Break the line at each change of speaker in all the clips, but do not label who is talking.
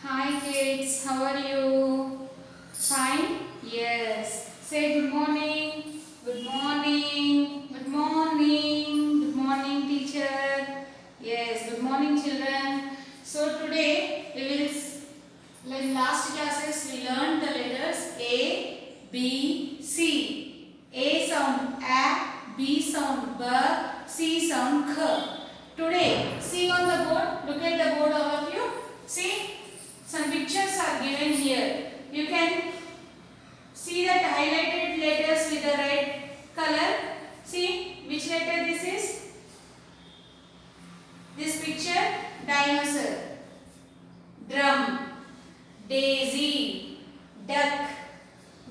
Hi kids, how are you? Fine? Yes. Say good morning. Good morning. Good morning. Good morning teacher. Yes, good morning children. So today we will, like last classes we learned the letters A, B, C. A sound A, B sound B, C sound K. Today, see on the board, look at the board all of you. See, some pictures are given here. You can see that highlighted letters with the red color. See which letter this is? This picture, dinosaur, drum, daisy, duck,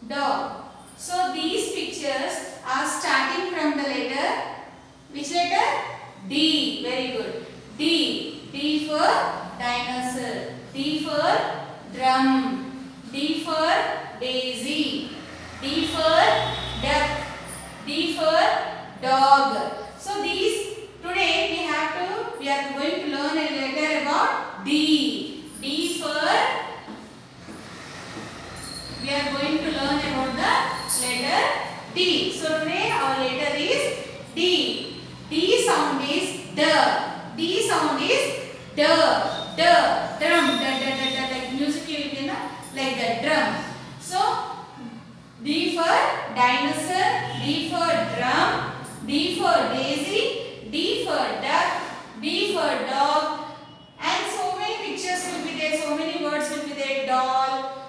dog. So these pictures are starting from the letter, which letter? D. Very good. D. D for dinosaur. D for drum. D for daisy. D for duck. D for dog. So these today we are going to learn a letter about D. D for we are going to learn about the letter D. So today our letter is D. D sound is D. D sound is D. D. Drum. Like music you will be like the drum. So D for dinosaur. D for drum. D for daisy. D for duck. D for dog. And so many pictures will be there. So many words will be there. Doll.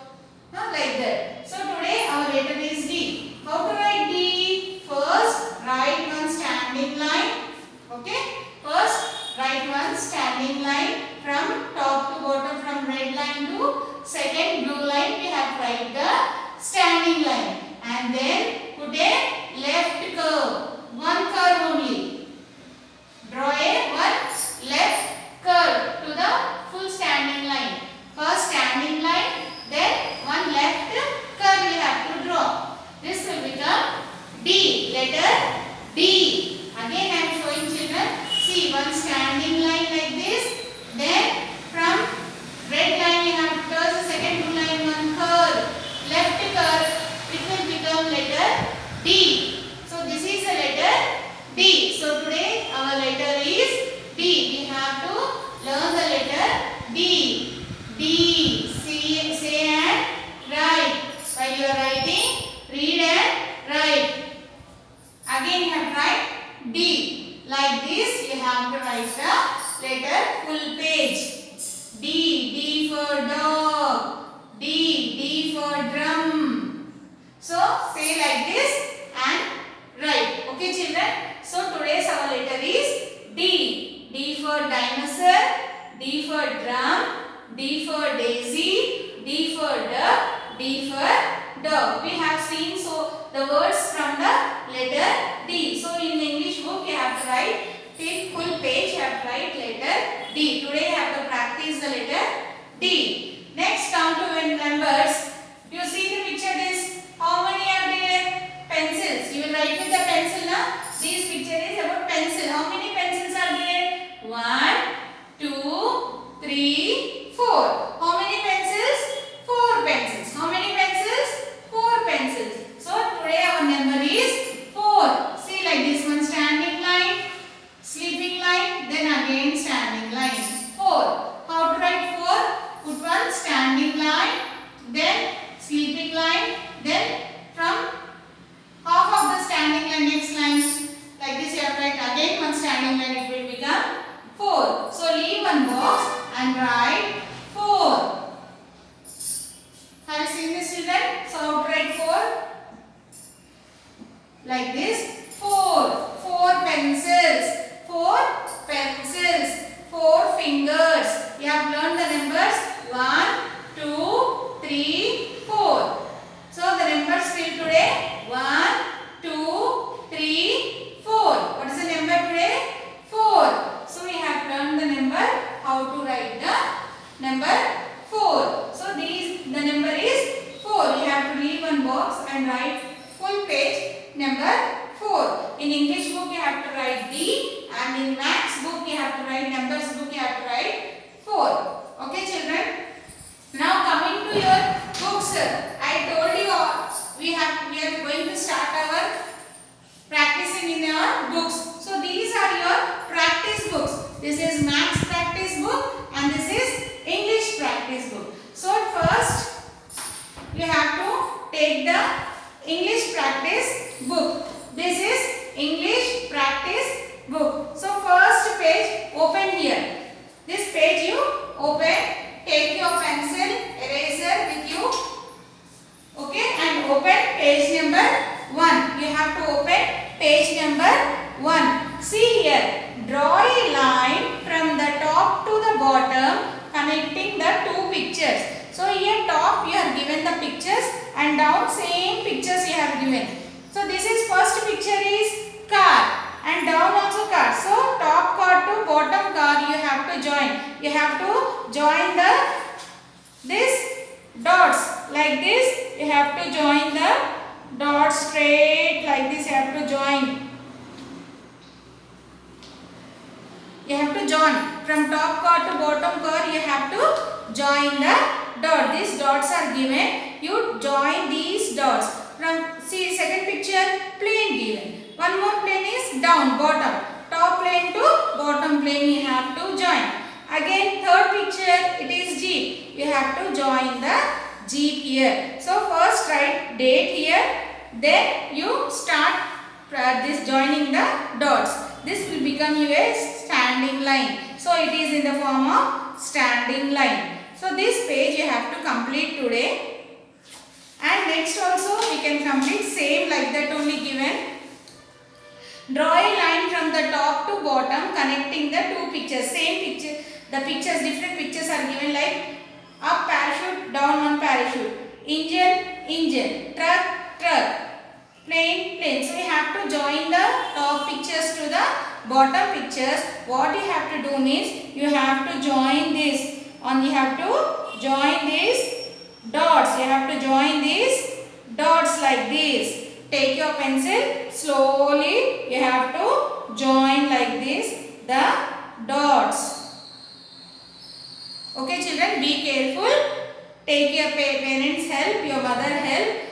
Like that. So today our letter is D. How to write D? First write one standing line. Okay. First write one standing line from top to bottom, from red line to second blue line. We have to write the standing line. And then put a left curve. One curve only. Draw a one left curve to the full standing line. First standing line, then one left curve we have to draw. This will become D. Letter D. Again I am showing children. See, one standing line like this. Then from red line we have to touch the second blue line, one curve. Left curve, it will become letter D. So this is the letter D. So today our letter is D. We have to learn the letter D. D. Say and write. While you are writing, read and write. Again you have to write D. Like this you have to write the letter full page. D. D for dog. D. D for drum. So say like this and write. Okay children. So today's our letter is D. D for dinosaur. D for drum. D for daisy. D for duck. D for dog. We have seen so the words from the letter D. So in English book you have to write till full page. You have to write letter D. Today you have to practice the letter D. Next come to when numbers. You see the picture this. How many are there? Pencils. You will write with the pencil now. This picture is about pencil. How many pencils are there? 1, 2, 3, 4. How many pencils? 4 pencils. How many pencils? 4 pencils. So today our number is 4. See like this one standing line, sleeping line, then again standing line. 4. How to write 4? Put one standing line, then sleeping line, then from half of the standing line next line. Like this you have to write again one standing line, it will become 4. So leave one box and write 4. Have you seen this children? So how to write 4? Like this. 4. 4 pencils. 4 pencils. 4 fingers. You have learned the numbers 1, 2, 3, 4. So the numbers till today 1, 2, 3, 4. What is the number today? 4. So we have learned the number, how to write the number 4. So the number is 4. You have to leave one box and write full page number 4. In English book you have to write D, and in maths book you have to write, numbers book you have to write 4. Okay children? here, draw a line from the top to the bottom connecting the two pictures. So here top you have given the pictures and down same pictures you have given. So this is first picture is car and down also car. So top car to bottom car you have to join. You have to join the this dots like this. You have to join the dots straight like this. You have to join. You have to join from top car to bottom car. You have to join the dot. These dots are given. You join these dots. From see second picture plane given. One more plane is down bottom. Top plane to bottom plane you have to join. Again third picture it is jeep. You have to join the jeep here. So first write date here. Then you start this joining the dots. This will become your standing line. So it is in the form of standing line. So this page you have to complete today. And next also we can complete same like that only given. Draw a line from the top to bottom connecting the two pictures. Same picture. The pictures, different pictures are given like up parachute, down one parachute. Engine, truck, plane. So you have to join the top pictures to the bottom pictures. What you have to do means you have to join this. You have to join these dots. You have to join these dots like this. Take your pencil slowly. You have to join like this the dots. Okay children, be careful. Take your parents help, your mother help.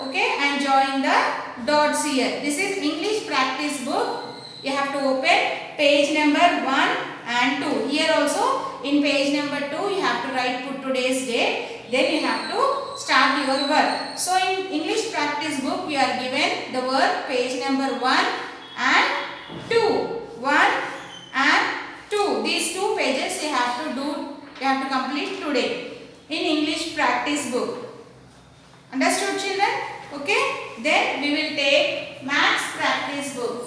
Okay, and join the dots here. This is English practice book. You have to open page number 1 and 2. Here also in page number 2 you have to write put today's date. Then you have to start your work. So in English practice book you are given the work page number 1 and 2. 1 and 2. These two pages you have to do. You have to complete today in English practice book. Understood children? Okay. Then we will take maths practice book.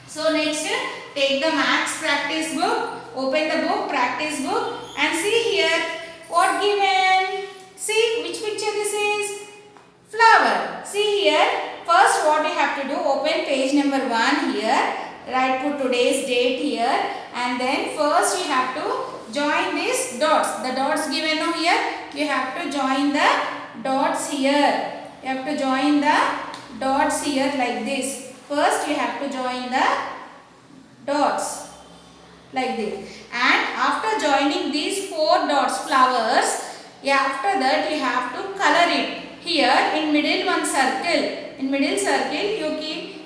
So next take the maths practice book. Open the book, practice book, and see here what given. See which picture this is? Flower. See here. First what you have to do, open page number 1 here. Write put today's date here, and then first you have to join these dots. The dots given now here. You have to join the dots here. You have to join the dots here like this. First you have to join the dots like this. And after joining these 4 dots flowers, after that you have to color it. Here in middle one circle. In middle circle you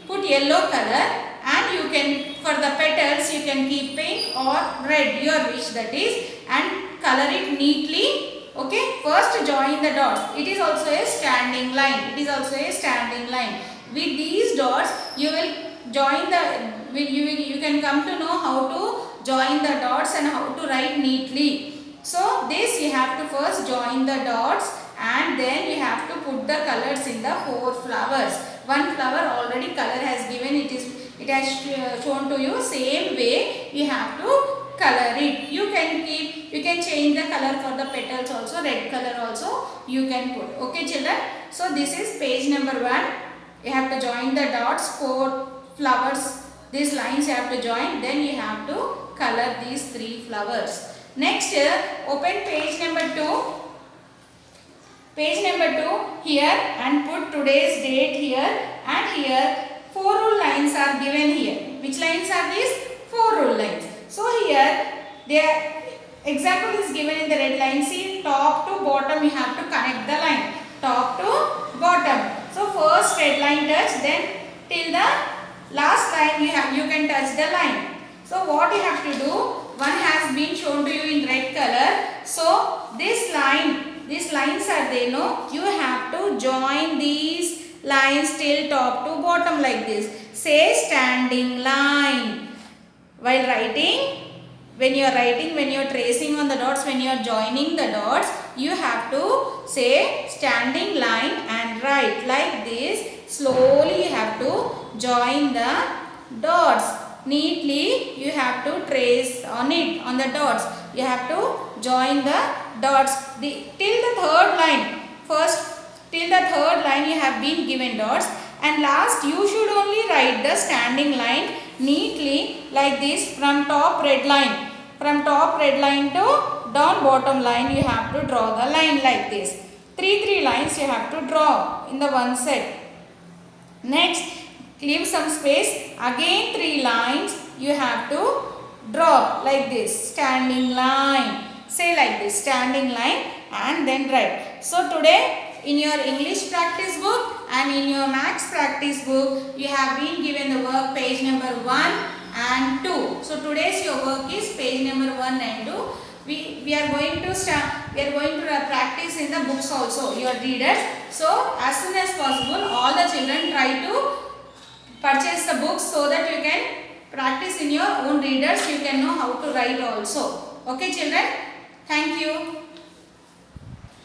put yellow color, and you can, for the petals you can keep pink or red, your wish that is, and color it neatly. Okay, first join the dots. It is also a standing line. It is also a standing line. With these dots you will join the, you can come to know how to join the dots and how to write neatly. So this you have to first join the dots, and then you have to put the colors in the 4 flowers. One flower already color has given, it has shown to you. Same way you have to color it. You can change the color for the petals also, red color also you can put. Okay children. So this is page number 1. You have to join the dots, 4 flowers. These lines you have to join. Then you have to color these 3 flowers. Next open page number 2. Page number 2 here, and put today's date here, and here 4 rule lines are given here. Which lines are these? 4 rule lines. So here their example is given in the red line. See, top to bottom you have to connect the line. Top to bottom. So first red line touch, then till the last line you can touch the line. So what you have to do, one has been shown to you in red color. So this line, these lines are there, no? You have to join these lines till top to bottom like this. Say standing line. While writing, when you are tracing on the dots, when you are joining the dots, you have to say standing line and write like this. Slowly you have to join the dots. neatly you have to trace on it, on the dots. You have to join the dots till the third line. First till the third line you have been given dots, and last you should only write the standing line neatly like this from top red line. From top red line to down bottom line you have to draw the line like this. Three lines you have to draw in the one set. Next, leave some space. Again 3 lines you have to draw like this. Standing line. Say like this, standing line, and then write. So today in your English practice book and in your Maths practice book, you have been given the work page number 1 and 2. So today's your work is page number 1 and 2. We are going to practice in the books also, your readers. So as soon as possible all the children try to purchase the books so that you can practice in your own readers. You can know how to write also. Okay children, thank you.